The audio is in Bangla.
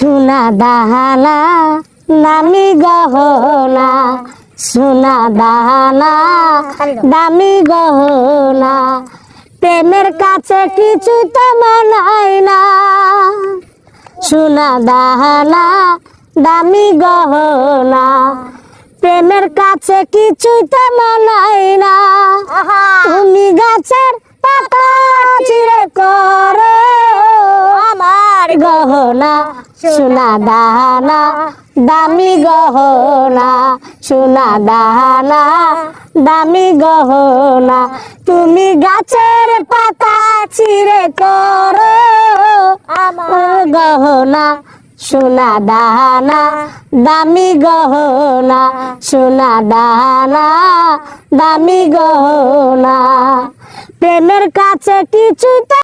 সোনা দাহানা দামি গহনা, সোনা দাহানা দামি গহনা, প্রেমের কাছে কিছু তো মানায় না। সোনা দাহানা দামি গহনা, প্রেমের কাছে কিছু তো মানায় না। তুমি গাছের পাতা চিরে করো আমার গহনা, সোনা দাহানা দামি গহনা, সোনা দাহানা দামি গহনা। তুমি গাছের পাতা চিরে করো আমার গহনা, সোনা দাহানা দামি গহনা, সোনা দাহানা দামি গহনা, প্রেমের কাছে কিছু